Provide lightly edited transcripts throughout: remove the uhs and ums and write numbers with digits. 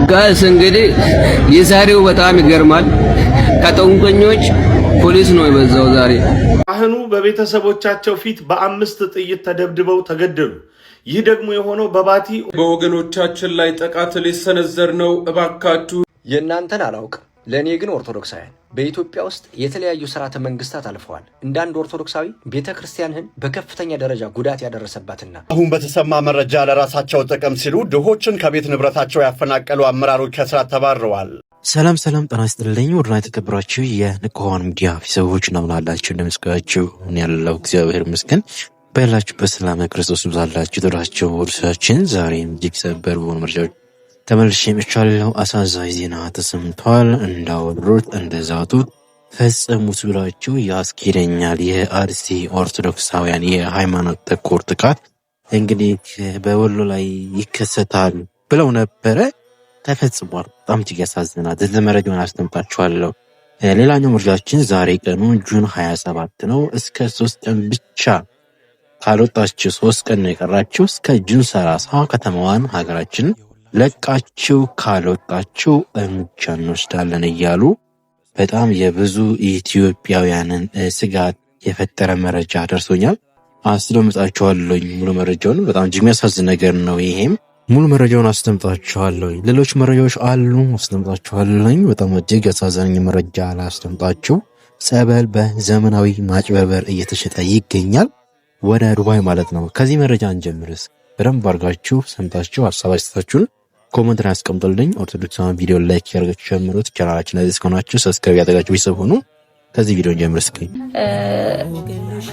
ጋስ እንግዲህ የዛሬው በጣም ይገርማል። ከጠንቆኞች ፖሊስ ነው የበዛው ዛሬ። ካህኑ በቤተሰቦቻቸው ፊት በ5 ጥይት ተደብድበው ተገደሉ። ይህ ደግሞ የሆነው በባቲ በወገኖቻችን ላይ ጥቃት ሊሰነዘር ነው። እባካችሁ የእናንተን አላውቅም። ለእኔ ግን ኦርቶዶክሳውያን በኢትዮጵያ ውስጥ የተለያዩ ስርዓተ መንግስታት አልፈዋል። እንዳንድ ኦርቶዶክሳዊ ቤተ ክርስቲያንህን በከፍተኛ ደረጃ ጉዳት ያደረሰባትና አሁን በተሰማ መረጃ ለራሳቸው ጥቅም ሲሉ ድሆችን ከቤት ንብረታቸው ያፈናቀሉ አመራሮች ከስራ ተባረዋል። ሰላም ጤና ይስጥልኝ። ወድና የተከበራችሁ የንቁሆን ሚዲያ ቤተሰቦች እንደምን አላችሁ? እንደምስጋችሁ ያለው እግዚአብሔር ይመስገን። በላችሁበት ሰላም ክርስቶስ ይብዛላችሁ። ተራቸው ወርሳችን ዛሬም እጅግ ሰበር በሆኑ መረጃዎች ተመልሼ መጥቻለሁ። አሳዛኝ ዜና ተሰምቷል። እንዳወሩት እንደዛቱት ፈጸሙት ብላችሁ ያስኬደኛል። የአርሲ ኦርቶዶክሳውያን የሃይማኖት ተኮር ጥቃት እንግዲህ በወሎ ላይ ይከሰታል ብለው ነበረ፣ ተፈጽሟል። በጣም እጅግ ያሳዝናል። ዝርዝር መረጃውን አስደምጣችኋለሁ። ሌላኛው መረጃችን ዛሬ ቀኑ ጁን 27 ነው። እስከ 3 ቀን ብቻ ካልወጣችሁ 3 ቀን ነው የቀራችሁ። እስከ ጁን 30 ከተማዋን ሀገራችን ለቃችሁ ካልወጣችሁ እርምጃ እንወስዳለን እያሉ በጣም የብዙ ኢትዮጵያውያንን ስጋት የፈጠረ መረጃ ደርሶኛል። አስደምጣችኋለሁ ሙሉ መረጃውን። በጣም እጅግ የሚያሳዝን ነገር ነው። ይሄም ሙሉ መረጃውን አስደምጣችኋለሁ። ሌሎች መረጃዎች አሉ፣ አስደምጣችኋለሁ። በጣም እጅግ ያሳዘነኝ መረጃ ላስደምጣችሁ። ጸበል በዘመናዊ ማጭበርበር እየተሸጠ ይገኛል፣ ወደ ዱባይ ማለት ነው። ከዚህ መረጃ እንጀምርስ። በደንብ አድርጋችሁ ሰምታችሁ ሀሳብ አስተያየታችሁን ኮሜንት ላይ አስቀምጡልኝ። ኦርቶዶክሳውያን ቪዲዮ ላይክ ያደርጋችሁ ጀምሩት። ቻናላችን ላይ እስከሆናችሁ ሰብስክራይብ ያደርጋችሁ ቤተሰብ ሁኑ። ከዚህ ቪዲዮ እንጀምር እስኪ።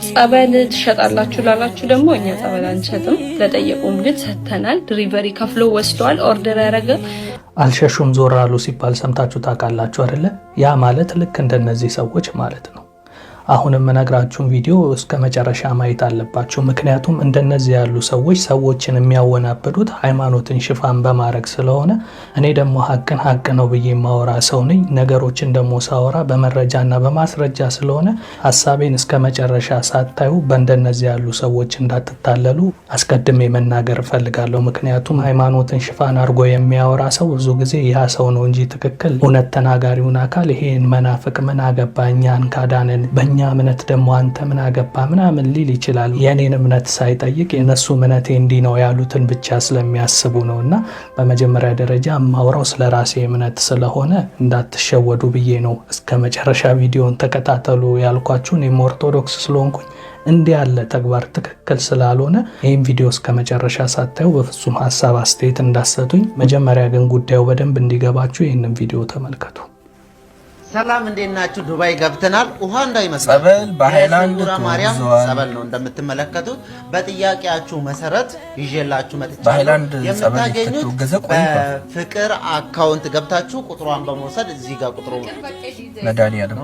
ጸበል ትሸጣላችሁ ላላችሁ ደግሞ እኛ ጸበል አንሸጥም። ለጠየቁም ግን ሰጥተናል። ድሪቨሪ ከፍሎ ወስደዋል። ኦርደር ያደረገ አልሸሹም ዞር አሉ ሲባል ሰምታችሁ ታውቃላችሁ አይደለ? ያ ማለት ልክ እንደነዚህ ሰዎች ማለት ነው። አሁንም የምነግራችሁን ቪዲዮ እስከ መጨረሻ ማየት አለባችሁ። ምክንያቱም እንደነዚህ ያሉ ሰዎች ሰዎችን የሚያወናብዱት ሃይማኖትን ሽፋን በማድረግ ስለሆነ እኔ ደግሞ ሀቅን ሀቅ ነው ብዬ ማወራ ሰው ነኝ። ነገሮችን ደግሞ ሳወራ በመረጃና በማስረጃ ስለሆነ ሀሳቤን እስከ መጨረሻ ሳታዩ በእንደነዚህ ያሉ ሰዎች እንዳትታለሉ አስቀድሜ መናገር እፈልጋለሁ። ምክንያቱም ሃይማኖትን ሽፋን አድርጎ የሚያወራ ሰው ብዙ ጊዜ ያ ሰው ነው እንጂ ትክክል እውነት ተናጋሪውን አካል ይሄን መናፍቅ ምን አገባ እኛን ካዳነን እኛ እምነት ደግሞ አንተ ምን አገባ ምናምን ሊል ይችላል። የኔን እምነት ሳይጠይቅ የነሱ እምነቴ እንዲህ ነው ያሉትን ብቻ ስለሚያስቡ ነውና በመጀመሪያ ደረጃ ማውራው ስለ ራሴ እምነት ስለሆነ እንዳትሸወዱ ብዬ ነው። እስከ መጨረሻ ቪዲዮን ተከታተሉ ያልኳችሁ። እኔም ኦርቶዶክስ ስለሆንኩኝ እንዲህ ያለ ተግባር ትክክል ስላልሆነ ይህም ቪዲዮ እስከ መጨረሻ ሳታዩ በፍጹም ሀሳብ አስተያየት እንዳሰጡኝ። መጀመሪያ ግን ጉዳዩ በደንብ እንዲገባችሁ ይህንን ቪዲዮ ተመልከቱ። ሰላም እንዴት ናችሁ? ዱባይ ገብተናል። ውሃ እንዳይመስል ጸበል በሃይላንድ ማርያም ጸበል ነው እንደምትመለከቱት። በጥያቄያችሁ መሰረት ይዤላችሁ መጥቻለሁ። የምታገኙት በፍቅር አካውንት ገብታችሁ ቁጥሯን በመውሰድ እዚህ ጋር ቁጥሩ መድኃኒዓለም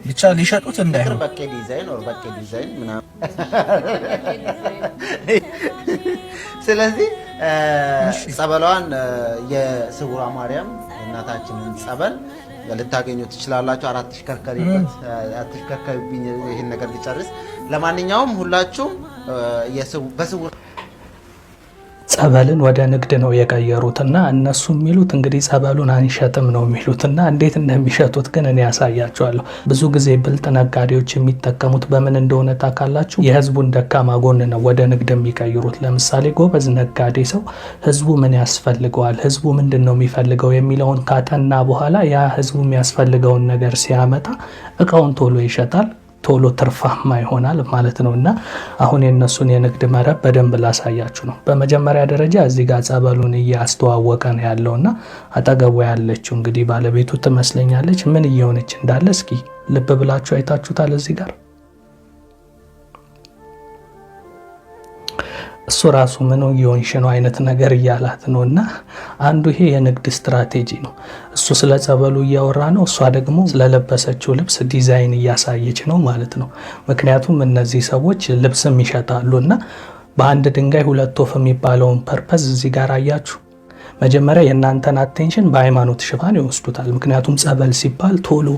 ብቻ ሊሸጡት እንዳይሆን በቄ ዲዛይን ወር በቄ ዲዛይን ምናምን። ስለዚህ ጸበሏን የስውሯ ማርያም እናታችንን ጸበል ልታገኙ ትችላላችሁ። 4 ተሽከርካሪበት አትሽከርካሪብኝ ይሄን ነገር ሊጨርስ። ለማንኛውም ሁላችሁም በስውር ጸበልን ወደ ንግድ ነው የቀየሩትና እነሱ የሚሉት እንግዲህ ጸበሉን አንሸጥም ነው የሚሉትና እንዴት እንደሚሸጡት ግን እኔ ያሳያቸዋለሁ። ብዙ ጊዜ ብልጥ ነጋዴዎች የሚጠቀሙት በምን እንደሆነ ታውቃላችሁ? የህዝቡን ደካማ ጎን ነው ወደ ንግድ የሚቀይሩት። ለምሳሌ ጎበዝ ነጋዴ ሰው ህዝቡ ምን ያስፈልገዋል፣ ህዝቡ ምንድን ነው የሚፈልገው የሚለውን ካጠና በኋላ ያ ህዝቡ የሚያስፈልገውን ነገር ሲያመጣ እቃውን ቶሎ ይሸጣል፣ ቶሎ ትርፋማ ይሆናል ማለት ነው። እና አሁን የነሱን የንግድ መረብ በደንብ ላሳያችሁ ነው። በመጀመሪያ ደረጃ እዚህ ጋር ጸበሉን እያስተዋወቀ ነው ያለውና አጠገቡ ያለችው እንግዲህ ባለቤቱ ትመስለኛለች። ምን እየሆነች እንዳለ እስኪ ልብ ብላችሁ አይታችሁታል? እዚህ ጋር እሱ ራሱ ምን እየሆንሽ ነው አይነት ነገር እያላት ነው። እና አንዱ ይሄ የንግድ ስትራቴጂ ነው። እሱ ስለ ጸበሉ እያወራ ነው፣ እሷ ደግሞ ስለለበሰችው ልብስ ዲዛይን እያሳየች ነው ማለት ነው። ምክንያቱም እነዚህ ሰዎች ልብስም ይሸጣሉ እና በአንድ ድንጋይ 2 ወፍ የሚባለውን ፐርፐዝ እዚህ ጋር አያችሁ። መጀመሪያ የእናንተን አቴንሽን በሃይማኖት ሽፋን ይወስዱታል። ምክንያቱም ጸበል ሲባል ቶሎ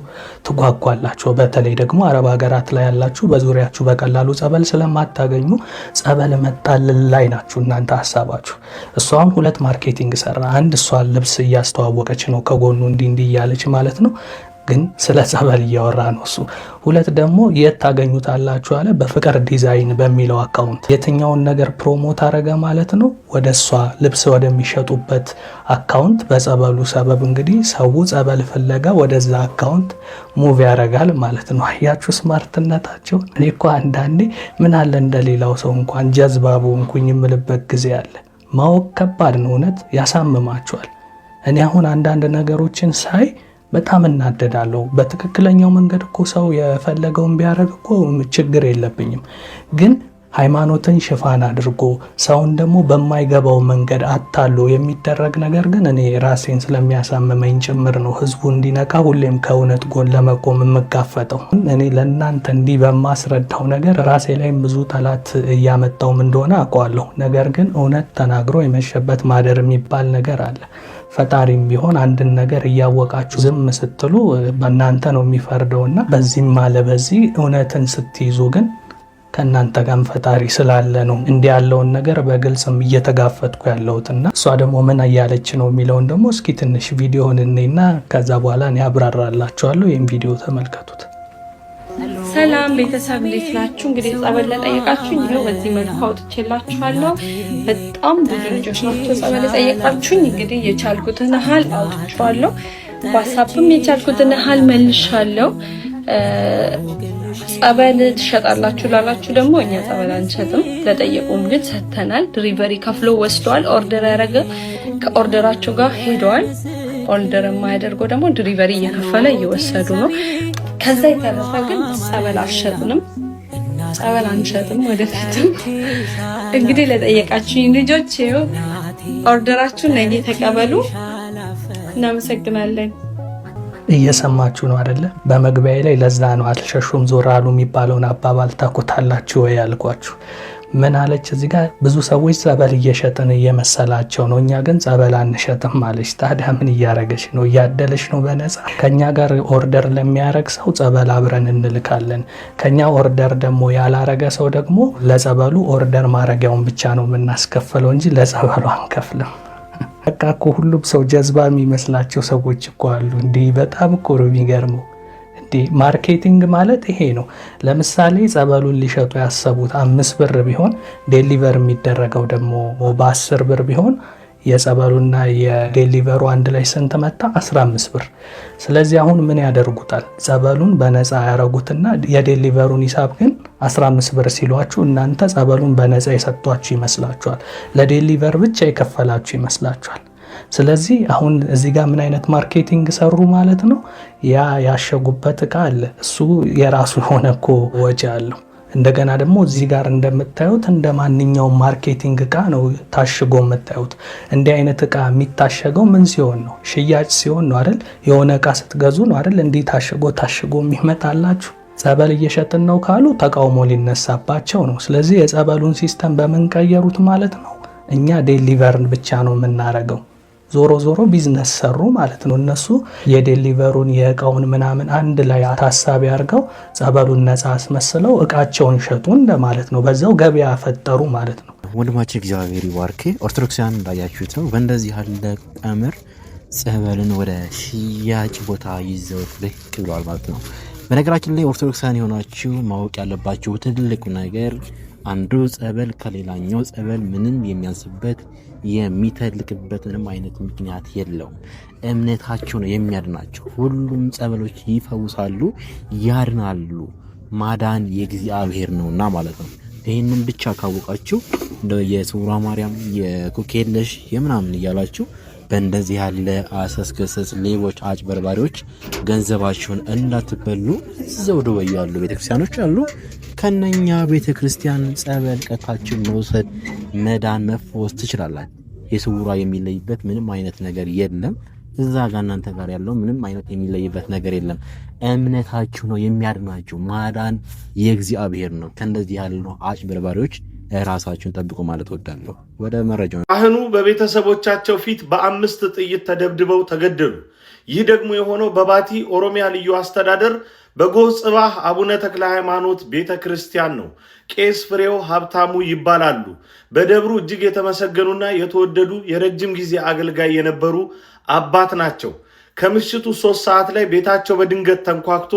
ትጓጓላችሁ። በተለይ ደግሞ አረብ ሀገራት ላይ ያላችሁ በዙሪያችሁ በቀላሉ ጸበል ስለማታገኙ ጸበል መጣልን ላይ ናችሁ እናንተ ሀሳባችሁ። እሷም 2 ማርኬቲንግ ሰራ። አንድ እሷ ልብስ እያስተዋወቀች ነው ከጎኑ እንዲህ እያለች ማለት ነው፣ ግን ስለ ጸበል እያወራ ነው እሱ። 2 ደግሞ የት ታገኙታላችሁ አለ፣ በፍቅር ዲዛይን በሚለው አካውንት። የትኛውን ነገር ፕሮሞት አረገ ማለት ነው? ወደ እሷ ልብስ ወደሚሸጡበት አካውንት በጸበሉ ሰበብ እንግዲህ ሰው ጸበል ፍለጋ ወደዛ አካውንት ሙቭ ያደርጋል ማለት ነው። አያችሁ ስማርትነታቸው። እኔ እኮ አንዳንዴ ምን አለ እንደሌላው ሰው እንኳን ጀዝባቡ እንኩኝ የምልበት ጊዜ አለ። ማወቅ ከባድ ነው፣ እውነት ያሳምማቸዋል። እኔ አሁን አንዳንድ ነገሮችን ሳይ በጣም እናደዳለሁ። በትክክለኛው መንገድ እኮ ሰው የፈለገውን ቢያደርግ እኮ ችግር የለብኝም። ግን ሃይማኖትን ሽፋን አድርጎ ሰውን ደግሞ በማይገባው መንገድ አታሎ የሚደረግ ነገር ግን እኔ ራሴን ስለሚያሳምመኝ ጭምር ነው ህዝቡ እንዲነቃ ሁሌም ከእውነት ጎን ለመቆም የምጋፈጠው። እኔ ለእናንተ እንዲህ በማስረዳው ነገር ራሴ ላይም ብዙ ጠላት እያመጣውም እንደሆነ አውቀዋለሁ። ነገር ግን እውነት ተናግሮ የመሸበት ማደር የሚባል ነገር አለ። ፈጣሪም ቢሆን አንድን ነገር እያወቃችሁ ዝም ስትሉ በእናንተ ነው የሚፈርደውና በዚህም አለ በዚህ እውነትን ስትይዙ ግን ከእናንተ ጋር ፈጣሪ ስላለ ነው እንዲህ ያለውን ነገር በግልጽም እየተጋፈጥኩ ያለሁትና እሷ ደግሞ ምን እያለች ነው የሚለውን ደግሞ እስኪ ትንሽ ቪዲዮን እንይና ከዛ በኋላ እኔ አብራራላችኋለሁ። ይህም ቪዲዮ ተመልከቱት። ሰላም ቤተሰብ እንዴት ናችሁ? እንግዲህ ጸበል ለጠየቃችሁኝ ይኸው በዚህ መልኩ አውጥቼላችኋለሁ። በጣም ብዙ ልጆች ናቸው ጸበል ለጠየቃችሁኝ። እንግዲህ የቻልኩትን ያህል አውጥቼዋለሁ። ዋትስአፕም የቻልኩትን ያህል መልሻለሁ። ጸበል ትሸጣላችሁ ላላችሁ ደግሞ እኛ ጸበል አንሸጥም። ለጠየቁም ግን ሰጥተናል። ድሪቨሪ ከፍሎ ወስደዋል። ኦርደር ያደረገ ከኦርደራቸው ጋር ሄደዋል። ኦርደር የማያደርገው ደግሞ ድሪቨሪ እየከፈለ እየወሰዱ ነው። ከዛ የተረፈ ግን ጸበል አልሸጥንም፣ ጸበል አንሸጥም ወደፊትም። እንግዲህ ለጠየቃችሁኝ ልጆች ይኸው ኦርደራችሁን ነገ ተቀበሉ። እናመሰግናለን። እየሰማችሁ ነው አይደለ? በመግቢያ ላይ ለዛ ነው አልሸሹም ዞር አሉ የሚባለውን አባባል ታውቁታላችሁ ወይ ያልኳችሁ። ምን አለች እዚህ ጋር? ብዙ ሰዎች ጸበል እየሸጥን እየመሰላቸው ነው፣ እኛ ግን ጸበል አንሸጥም አለች። ታዲያ ምን እያረገች ነው? እያደለች ነው በነፃ። ከኛ ጋር ኦርደር ለሚያረግ ሰው ጸበል አብረን እንልካለን። ከኛ ኦርደር ደግሞ ያላረገ ሰው ደግሞ ለጸበሉ ኦርደር ማረጊያውን ብቻ ነው የምናስከፍለው እንጂ ለጸበሉ አንከፍልም። በቃ እኮ ሁሉም ሰው ጀዝባ የሚመስላቸው ሰዎች እኮ አሉ። እንዲህ በጣም እኮ ነው የሚገርመው። ማርኬቲንግ ማለት ይሄ ነው። ለምሳሌ ጸበሉን ሊሸጡ ያሰቡት 5 ብር ቢሆን ዴሊቨር የሚደረገው ደግሞ በ10 ብር ቢሆን የጸበሉና የዴሊቨሩ አንድ ላይ ስንት መጣ? 15 ብር። ስለዚህ አሁን ምን ያደርጉታል? ጸበሉን በነፃ ያረጉትና የዴሊቨሩን ሂሳብ ግን 15 ብር ሲሏችሁ እናንተ ጸበሉን በነፃ የሰጧችሁ ይመስላችኋል። ለዴሊቨር ብቻ የከፈላችሁ ይመስላችኋል። ስለዚህ አሁን እዚህ ጋር ምን አይነት ማርኬቲንግ ሰሩ ማለት ነው? ያ ያሸጉበት እቃ አለ፣ እሱ የራሱ የሆነ እኮ ወጪ አለው። እንደገና ደግሞ እዚህ ጋር እንደምታዩት እንደ ማንኛውም ማርኬቲንግ እቃ ነው ታሽጎ የምታዩት። እንዲህ አይነት እቃ የሚታሸገው ምን ሲሆን ነው? ሽያጭ ሲሆን ነው አይደል? የሆነ እቃ ስትገዙ ነው አይደል እንዲህ ታሽጎ የሚመጣላችሁ። ጸበል እየሸጥን ነው ካሉ ተቃውሞ ሊነሳባቸው ነው። ስለዚህ የጸበሉን ሲስተም በምን ቀየሩት ማለት ነው? እኛ ዴሊቨርን ብቻ ነው የምናረገው። ዞሮ ዞሮ ቢዝነስ ሰሩ ማለት ነው። እነሱ የዴሊቨሩን የእቃውን ምናምን አንድ ላይ ታሳቢ አድርገው ጸበሉን ነፃ አስመስለው እቃቸውን ሸጡ እንደማለት ነው። በዛው ገበያ ፈጠሩ ማለት ነው። ወንድማችን እግዚአብሔር ይባርክ። ኦርቶዶክሳውያን እንዳያችሁት ነው በእንደዚህ ያለ ቀመር ጸበልን ወደ ሽያጭ ቦታ ይዘው ብቅ ብለዋል ማለት ነው። በነገራችን ላይ ኦርቶዶክሳውያን የሆናችሁ ማወቅ ያለባችሁ ትልቁ ነገር አንዱ ጸበል ከሌላኛው ጸበል ምንም የሚያንስበት የሚተልቅበት ምንም አይነት ምክንያት የለውም። እምነታቸው ነው የሚያድናቸው። ሁሉም ጸበሎች ይፈውሳሉ፣ ያድናሉ። ማዳን የእግዚአብሔር ነውና ማለት ነው። ይህንን ብቻ ካወቃችሁ እንደ የስውሯ ማርያም የኮኬለሽ የምናምን እያላችሁ በእንደዚህ ያለ አሰስከሰስ ሌቦች፣ አጭበርባሪዎች ገንዘባችሁን እንዳትበሉ እዛው ዱባይ ያሉ ቤተክርስቲያኖች አሉ። ከነኛ ቤተክርስቲያን ጸበል ቀታችሁ መውሰድ፣ መዳን፣ መፈወስ ትችላላችሁ። የስውሯ የሚለይበት ምንም አይነት ነገር የለም። እዛ ጋር እናንተ ጋር ያለው ምንም አይነት የሚለይበት ነገር የለም። እምነታችሁ ነው የሚያድናችሁ። ማዳን የእግዚአብሔር ነው። ከእንደዚህ ያሉ አጭበርባሪዎች ራሳችሁን ጠብቁ ማለት ወዳለሁ። ወደ መረጃው ካህኑ በቤተሰቦቻቸው ፊት በ5 ጥይት ተደብድበው ተገደሉ። ይህ ደግሞ የሆነው በባቲ ኦሮሚያ ልዩ አስተዳደር በጎህ ጽባህ አቡነ ተክለ ሃይማኖት ቤተ ክርስቲያን ነው። ቄስ ፍሬው ሀብታሙ ይባላሉ። በደብሩ እጅግ የተመሰገኑና የተወደዱ የረጅም ጊዜ አገልጋይ የነበሩ አባት ናቸው። ከምሽቱ 3 ሰዓት ላይ ቤታቸው በድንገት ተንኳክቶ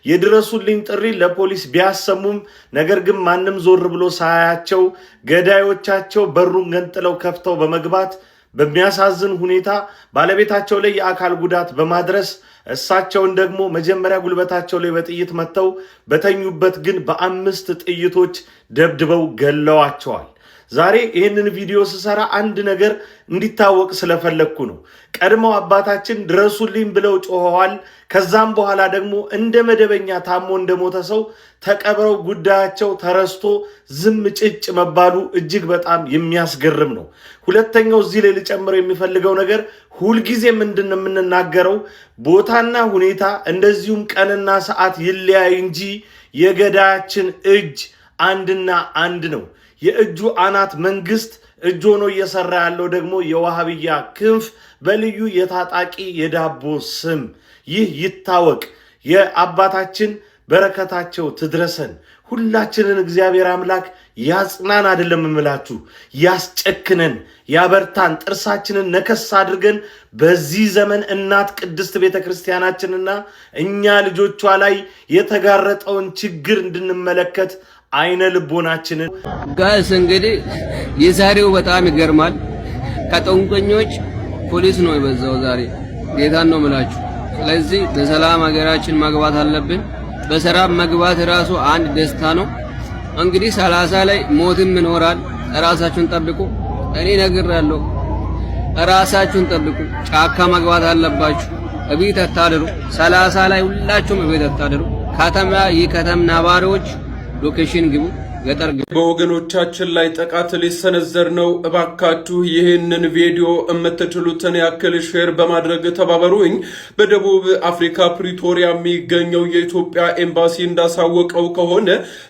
የድረሱልኝ ጥሪ ለፖሊስ ቢያሰሙም ነገር ግን ማንም ዞር ብሎ ሳያቸው ገዳዮቻቸው በሩን ገንጥለው ከፍተው በመግባት በሚያሳዝን ሁኔታ ባለቤታቸው ላይ የአካል ጉዳት በማድረስ እሳቸውን ደግሞ መጀመሪያ ጉልበታቸው ላይ በጥይት መተው በተኙበት ግን በ5 ጥይቶች ደብድበው ገለዋቸዋል። ዛሬ ይህንን ቪዲዮ ስሰራ አንድ ነገር እንዲታወቅ ስለፈለግኩ ነው። ቀድመው አባታችን ድረሱልኝ ብለው ጮኸዋል። ከዛም በኋላ ደግሞ እንደ መደበኛ ታሞ እንደሞተ ሰው ተቀብረው ጉዳያቸው ተረስቶ ዝም ጭጭ መባሉ እጅግ በጣም የሚያስገርም ነው። ሁለተኛው እዚህ ላይ ልጨምረው የሚፈልገው ነገር ሁልጊዜ ምንድን ነው የምንናገረው? ቦታና ሁኔታ እንደዚሁም ቀንና ሰዓት ይለያይ እንጂ የገዳያችን እጅ አንድና አንድ ነው። የእጁ አናት መንግስት እጅ ሆኖ እየሰራ ያለው ደግሞ የዋሃብያ ክንፍ በልዩ የታጣቂ የዳቦ ስም። ይህ ይታወቅ። የአባታችን በረከታቸው ትድረሰን። ሁላችንን እግዚአብሔር አምላክ ያጽናን። አይደለም እምላችሁ ያስጨክነን፣ ያበርታን። ጥርሳችንን ነከስ አድርገን በዚህ ዘመን እናት ቅድስት ቤተክርስቲያናችንና እኛ ልጆቿ ላይ የተጋረጠውን ችግር እንድንመለከት አይነ ልቦናችንን ጋስ እንግዲህ የዛሬው በጣም ይገርማል። ከጠንቆኞች ፖሊስ ነው የበዛው ዛሬ። ጌታን ነው ምላችሁ። ስለዚህ በሰላም ሀገራችን መግባት አለብን። በሰላም መግባት ራሱ አንድ ደስታ ነው። እንግዲህ 30 ላይ ሞትም ይኖራል። ራሳችሁን ጠብቁ። እኔ ነግራለሁ፣ ራሳችሁን ጠብቁ። ጫካ መግባት አለባችሁ። እቤት አታድሩ። 30 ላይ ሁላችሁም እቤት አታድሩ። ከተማ ነዋሪዎች ሎኬሽን ግቡ፣ ገጠር ግቡ። በወገኖቻችን ላይ ጥቃት ሊሰነዘር ነው። እባካችሁ ይህንን ቪዲዮ የምትችሉትን ያክል ሼር በማድረግ ተባበሩኝ። በደቡብ አፍሪካ ፕሪቶሪያ የሚገኘው የኢትዮጵያ ኤምባሲ እንዳሳወቀው ከሆነ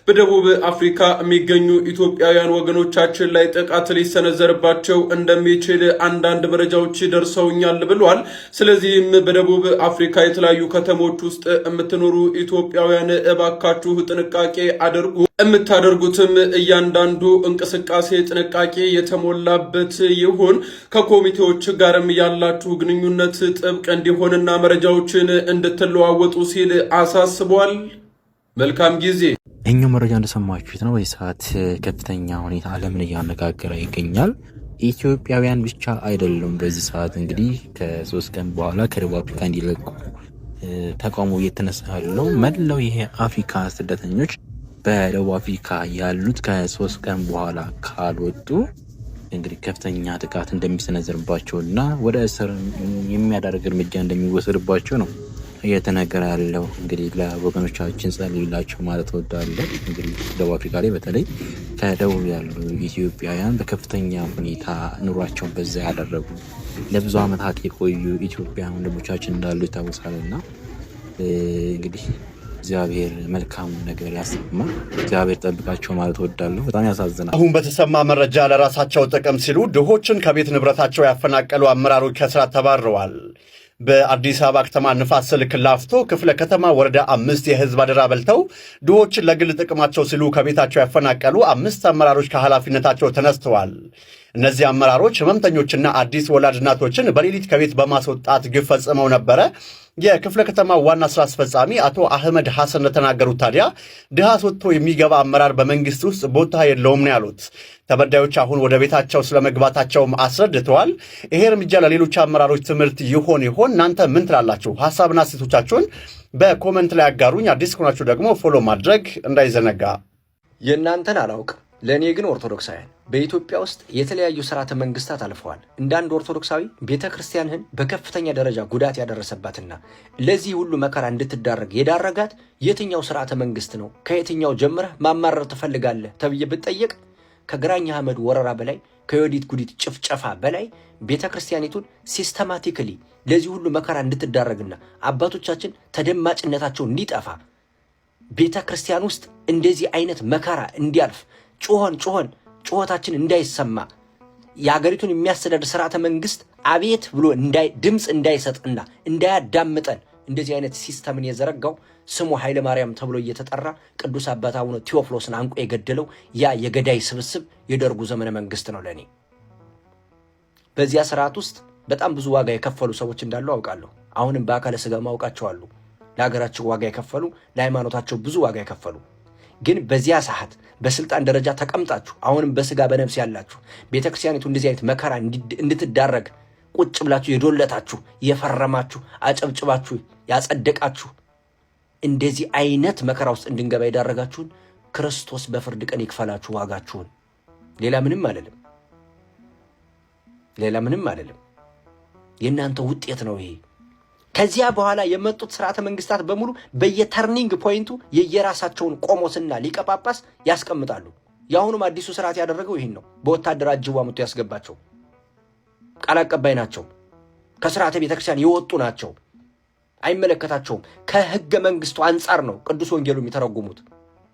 በደቡብ አፍሪካ የሚገኙ ኢትዮጵያውያን ወገኖቻችን ላይ ጥቃት ሊሰነዘርባቸው እንደሚችል አንዳንድ መረጃዎች ደርሰውኛል ብሏል። ስለዚህም በደቡብ አፍሪካ የተለያዩ ከተሞች ውስጥ የምትኖሩ ኢትዮጵያውያን እባካችሁ ጥንቃቄ አድርጉ። የምታደርጉትም እያንዳንዱ እንቅስቃሴ ጥንቃቄ የተሞላበት ይሁን። ከኮሚቴዎች ጋርም ያላችሁ ግንኙነት ጥብቅ እንዲሆንና መረጃዎችን እንድትለዋወጡ ሲል አሳስቧል። መልካም ጊዜ። እኛው መረጃ እንደሰማችሁት ነው። በዚህ ሰዓት ከፍተኛ ሁኔታ ዓለምን እያነጋገረ ይገኛል። ኢትዮጵያውያን ብቻ አይደሉም። በዚህ ሰዓት እንግዲህ ከ3 ቀን በኋላ ከደቡብ አፍሪካ እንዲለቁ ተቃውሞ እየተነሳ ያለው መላው ይሄ አፍሪካ ስደተኞች በደቡብ አፍሪካ ያሉት ከ3 ቀን በኋላ ካልወጡ እንግዲህ ከፍተኛ ጥቃት እንደሚሰነዘርባቸውና ወደ እስር የሚያደርግ እርምጃ እንደሚወሰድባቸው ነው እየተነገረ ያለው። እንግዲህ ለወገኖቻችን ጸልዩላቸው ማለት እወዳለሁ። እንግዲህ ደቡብ አፍሪካ ላይ በተለይ ከደቡብ ያሉ ኢትዮጵያውያን በከፍተኛ ሁኔታ ኑሯቸውን በዛ ያደረጉ ለብዙ ዓመታት የቆዩ ኢትዮጵያውያን ወንድሞቻችን እንዳሉ ይታወሳልና እንግዲህ እግዚአብሔር መልካም ነገር ያሰማል። እግዚአብሔር ጠብቃቸው ማለት እወዳለሁ። በጣም ያሳዝናል። አሁን በተሰማ መረጃ ለራሳቸው ጥቅም ሲሉ ድሆችን ከቤት ንብረታቸው ያፈናቀሉ አመራሮች ከስራ ተባረዋል። በአዲስ አበባ ከተማ ንፋስ ስልክ ላፍቶ ክፍለ ከተማ ወረዳ 5 የህዝብ አደራ በልተው ድሆችን ለግል ጥቅማቸው ሲሉ ከቤታቸው ያፈናቀሉ 5 አመራሮች ከኃላፊነታቸው ተነስተዋል። እነዚህ አመራሮች ህመምተኞችና አዲስ ወላድ እናቶችን በሌሊት ከቤት በማስወጣት ግፍ ፈጽመው ነበረ። የክፍለ ከተማ ዋና ስራ አስፈጻሚ አቶ አህመድ ሐሰን እንደተናገሩት ታዲያ ድሃ ወጥቶ የሚገባ አመራር በመንግስት ውስጥ ቦታ የለውም ነው ያሉት። ተበዳዮች አሁን ወደ ቤታቸው ስለመግባታቸውም አስረድተዋል። ይሄ እርምጃ ለሌሎች አመራሮች ትምህርት ይሆን? እናንተ ምን ትላላችሁ? ሐሳብና ሴቶቻችሁን በኮመንት ላይ አጋሩኝ። አዲስ ከሆናችሁ ደግሞ ፎሎ ማድረግ እንዳይዘነጋ። የእናንተን አላውቅም፣ ለእኔ ግን ኦርቶዶክሳውያን በኢትዮጵያ ውስጥ የተለያዩ ስርዓተ መንግስታት አልፈዋል። እንዳንድ ኦርቶዶክሳዊ ቤተ ክርስቲያንህን በከፍተኛ ደረጃ ጉዳት ያደረሰባትና ለዚህ ሁሉ መከራ እንድትዳረግ የዳረጋት የትኛው ስርዓተ መንግስት ነው? ከየትኛው ጀምረህ ማማረር ትፈልጋለህ ተብዬ ብትጠየቅ ከግራኝ አህመድ ወረራ በላይ ከዮዲት ጉዲት ጭፍጨፋ በላይ ቤተ ክርስቲያኒቱን ሲስተማቲካሊ ለዚህ ሁሉ መከራ እንድትዳረግና አባቶቻችን ተደማጭነታቸው እንዲጠፋ ቤተ ክርስቲያን ውስጥ እንደዚህ አይነት መከራ እንዲያልፍ ጮሆን ጩኸታችን እንዳይሰማ የሀገሪቱን የሚያስተዳድር ስርዓተ መንግስት አቤት ብሎ ድምፅ እንዳይሰጥና እንዳያዳምጠን እንደዚህ አይነት ሲስተምን የዘረጋው ስሙ ኃይለ ማርያም ተብሎ እየተጠራ ቅዱስ አባት አቡነ ቴዎፍሎስን አንቆ የገደለው ያ የገዳይ ስብስብ የደርጉ ዘመነ መንግስት ነው ለኔ። በዚያ ስርዓት ውስጥ በጣም ብዙ ዋጋ የከፈሉ ሰዎች እንዳሉ አውቃለሁ። አሁንም በአካለ ስጋ ማውቃቸዋለሁ። ለሀገራቸው ዋጋ የከፈሉ፣ ለሃይማኖታቸው ብዙ ዋጋ የከፈሉ። ግን በዚያ ሰዓት በስልጣን ደረጃ ተቀምጣችሁ አሁንም በስጋ በነፍስ ያላችሁ ቤተክርስቲያኒቱ እንደዚህ አይነት መከራ እንድትዳረግ ቁጭ ብላችሁ የዶለታችሁ የፈረማችሁ አጨብጭባችሁ ያጸደቃችሁ እንደዚህ አይነት መከራ ውስጥ እንድንገባ የዳረጋችሁን ክርስቶስ በፍርድ ቀን ይክፈላችሁ ዋጋችሁን። ሌላ ምንም አይደለም። ሌላ ምንም አይደለም። የእናንተ ውጤት ነው ይሄ። ከዚያ በኋላ የመጡት ስርዓተ መንግስታት በሙሉ በየተርኒንግ ፖይንቱ የየራሳቸውን ቆሞስና ሊቀ ጳጳስ ያስቀምጣሉ። የአሁኑም አዲሱ ስርዓት ያደረገው ይህን ነው። በወታደር አጅቦ አምጥቶ ያስገባቸው ቃል አቀባይ ናቸው። ከስርዓተ ቤተክርስቲያን የወጡ ናቸው። አይመለከታቸውም። ከህገ መንግስቱ አንጻር ነው ቅዱስ ወንጌሉ የሚተረጉሙት።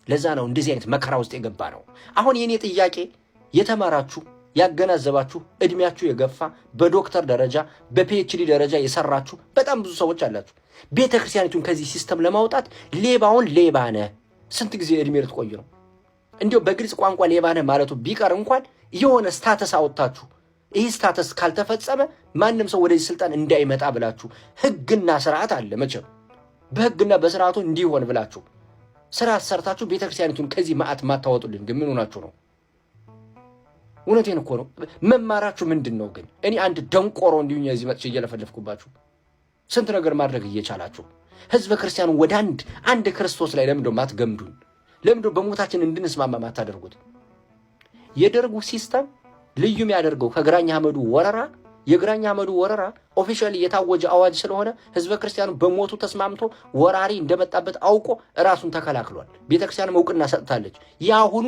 ለዛ ነው እንደዚህ አይነት መከራ ውስጥ የገባ ነው። አሁን የኔ ጥያቄ የተማራችሁ ያገናዘባችሁ እድሜያችሁ የገፋ በዶክተር ደረጃ በፒኤችዲ ደረጃ የሰራችሁ በጣም ብዙ ሰዎች አላችሁ። ቤተክርስቲያኒቱን ከዚህ ሲስተም ለማውጣት ሌባውን ሌባ ነህ ስንት ጊዜ እድሜ ልትቆዩ ነው? እንዲያው በግልጽ ቋንቋ ሌባ ነህ ማለቱ ቢቀር እንኳን የሆነ ስታተስ አወጣችሁ። ይህ ስታተስ ካልተፈጸመ ማንም ሰው ወደዚህ ስልጣን እንዳይመጣ ብላችሁ ህግና ስርዓት አለ መቼም በህግና በስርዓቱ እንዲሆን ብላችሁ ስርዓት ሰርታችሁ ቤተክርስቲያኒቱን ከዚህ ማዕት ማታወጡልን ግን ምን ሆናችሁ ነው? እውነቴን እኮ ነው። መማራችሁ ምንድን ነው ግን? እኔ አንድ ደንቆሮ እንዲሁኝ እዚህ መጥቼ እየለፈለፍኩባችሁ ስንት ነገር ማድረግ እየቻላችሁ ህዝበ ክርስቲያኑ ወደ አንድ ክርስቶስ ላይ ለምንድነው ማትገምዱን? ለምንድነው በሞታችን እንድንስማማ ማታደርጉት? የደርጉ ሲስተም ልዩ የሚያደርገው ከግራኝ አህመዱ ወረራ የግራኝ አህመዱ ወረራ ኦፊሻሊ የታወጀ አዋጅ ስለሆነ ህዝበ ክርስቲያኑ በሞቱ ተስማምቶ ወራሪ እንደመጣበት አውቆ ራሱን ተከላክሏል። ቤተክርስቲያኑ እውቅና ሰጥታለች። ያሁኑ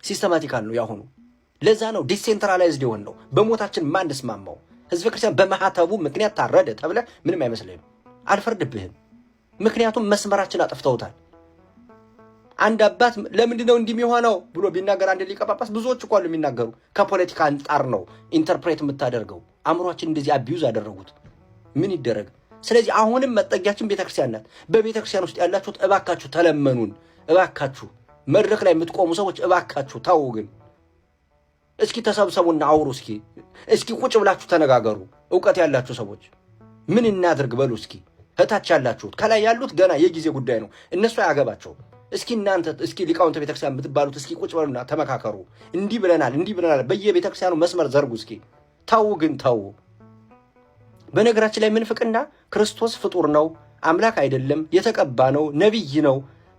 ሲስተማቲካል ነው ያሁኑ። ለዛ ነው ዲሴንትራላይዝድ የሆነ ነው። በሞታችን ማን ተስማማው? ህዝበ ክርስቲያን በማህተቡ ምክንያት ታረደ ተብለ ምንም አይመስልህም። አልፈርድብህም። ምክንያቱም መስመራችን አጥፍተውታል። አንድ አባት ለምንድነው እንደሚሆነው ብሎ ቢናገር አንድ ሊቀ ጳጳስ ብዙዎች እኮ አሉ የሚናገሩ ከፖለቲካ አንጣር ነው ኢንተርፕሬት የምታደርገው። አእምሮአችን እንደዚህ አቢዩዝ አደረጉት። ምን ይደረግ? ስለዚህ አሁንም መጠጊያችን ቤተክርስቲያን ናት። በቤተክርስቲያን ውስጥ ያላችሁት እባካችሁ ተለመኑን። እባካችሁ መድረክ ላይ የምትቆሙ ሰዎች እባካችሁ ታው። ግን እስኪ ተሰብሰቡና አውሩ። እስኪ ቁጭ ብላችሁ ተነጋገሩ። ዕውቀት ያላችሁ ሰዎች ምን እናድርግ በሉ። እታች ያላችሁት ከላይ ያሉት ገና የጊዜ ጉዳይ ነው። እነሱ አያገባቸው። እናንተ ሊቃውንተ ቤተክርስቲያን የምትባሉት ቁጭ በሉና ተመካከሩ። እንዲህ ብለናል በየቤተክርስቲያኑ መስመር ዘርጉ። ታው። በነገራችን ላይ ምንፍቅና ክርስቶስ ፍጡር ነው፣ አምላክ አይደለም፣ የተቀባ ነው፣ ነብይ ነው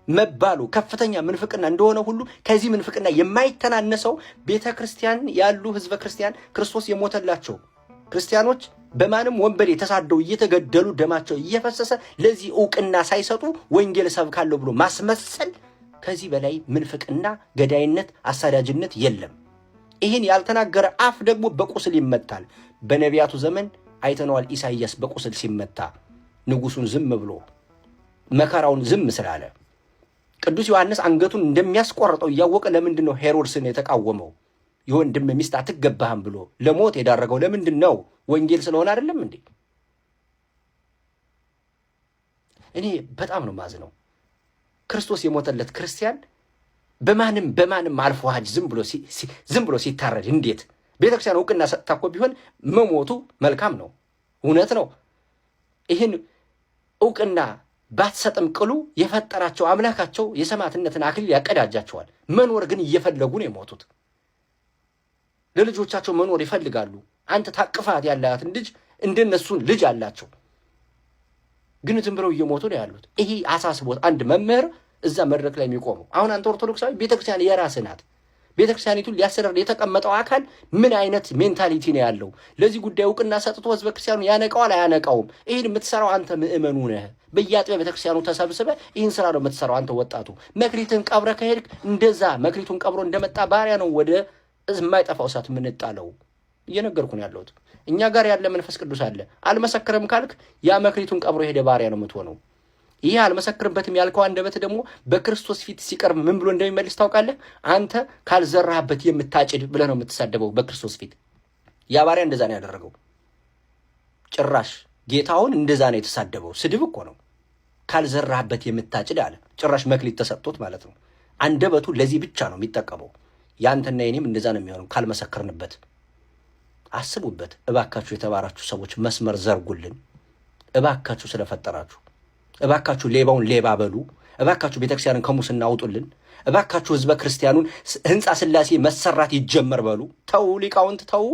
መባሉ ከፍተኛ ምንፍቅና እንደሆነ ሁሉ ከዚህ ምንፍቅና የማይተናነሰው ቤተክርስቲያን ያሉ ህዝበ ክርስቲያን ክርስቶስ የሞተላቸው ክርስቲያኖች በማንም ወንበዴ ተሳደው እየተገደሉ ደማቸው እየፈሰሰ ለዚህ ዕውቅና ሳይሰጡ ወንጌል ሰብካለሁ ብሎ ማስመሰል ከዚህ በላይ ምንፍቅና፣ ገዳይነት፣ አሳዳጅነት የለም። ይህን ያልተናገረ አፍ ደግሞ በቁስል ይመታል። በነቢያቱ ዘመን አይተነዋል። ኢሳይያስ በቁስል ሲመታ ንጉሱን ዝም ብሎ መከራውን ዝም ስላለ፣ ቅዱስ ዮሐንስ አንገቱን እንደሚያስቆርጠው እያወቀ ለምንድን ነው ሄሮድስን የተቃወመው? የወንድም ሚስት አትገባህም ብሎ ለሞት የዳረገው ለምንድን ነው? ወንጌል ስለሆነ አይደለም እንዴ? እኔ በጣም ነው ማዝነው። ክርስቶስ የሞተለት ክርስቲያን በማንም አልፎ ሀጅ ዝም ብሎ ሲታረድ እንዴት? ቤተክርስቲያን ዕውቅና ሰጥታ እኮ ቢሆን መሞቱ መልካም ነው፣ እውነት ነው። ይህን ዕውቅና ባትሰጥም ቅሉ የፈጠራቸው አምላካቸው የሰማዕትነትን አክሊል ያቀዳጃቸዋል። መኖር ግን እየፈለጉ ነው የሞቱት። ለልጆቻቸው መኖር ይፈልጋሉ። አንተ ታቅፋት ያላትን ልጅ እንደነሱን ልጅ አላቸው፣ ግን ዝም ብለው እየሞቱ ነው ያሉት። ይሄ አሳስቦት አንድ መምህር እዛ መድረክ ላይ የሚቆመው አሁን አንተ ኦርቶዶክሳዊ ቤተክርስቲያን የራስህ ናት። ቤተክርስቲያኒቱን ሊያስተዳድር የተቀመጠው አካል ምን አይነት ሜንታሊቲ ነው ያለው? ለዚህ ጉዳይ ዕውቅና ሰጥቶ ህዝበ ክርስቲያኑ ያነቃዋል አያነቃውም? ይህን የምትሰራው አንተ ምእመኑ ነህ። በየአጥቢያ ቤተክርስቲያኑ ተሰብስበ ይህን ስራ ነው የምትሰራው አንተ ወጣቱ። መክሊትን ቀብረ ከሄድክ እንደዛ መክሊቱን ቀብሮ እንደመጣ ባሪያ ነው ወደ የማይጠፋው እሳት የምንጣለው። እየነገርኩ ነው ያለሁት። እኛ ጋር ያለ መንፈስ ቅዱስ አለ። አልመሰከረም ካልክ ያ መክሊቱን ቀብሮ ሄደ ባሪያ ነው የምትሆነው። ይሄ አልመሰክርበትም ያልከው አንደበት ደግሞ በክርስቶስ ፊት ሲቀርብ ምን ብሎ እንደሚመልስ ታውቃለህ? አንተ ካልዘራህበት የምታጭድ ብለህ ነው የምትሳደበው በክርስቶስ ፊት። ያ ባሪያ እንደዛ ነው ያደረገው። ጭራሽ ጌታውን እንደዛ ነው የተሳደበው። ስድብ እኮ ነው። ካልዘራህበት የምታጭድ አለ። ጭራሽ መክሊት ተሰጥቶት ማለት ነው። አንደበቱ ለዚህ ብቻ ነው የሚጠቀመው። ያንተና የኔም እንደዛ ነው የሚሆነው ካልመሰክርንበት። አስቡበት እባካችሁ፣ የተባራችሁ ሰዎች መስመር ዘርጉልን እባካችሁ፣ ስለፈጠራችሁ እባካችሁ። ሌባውን ሌባ በሉ እባካችሁ። ቤተክርስቲያንን ከሙስና አውጡልን እባካችሁ። ህዝበ ክርስቲያኑን ህንፃ ስላሴ መሰራት ይጀመር በሉ። ተው ሊቃውንት ተው።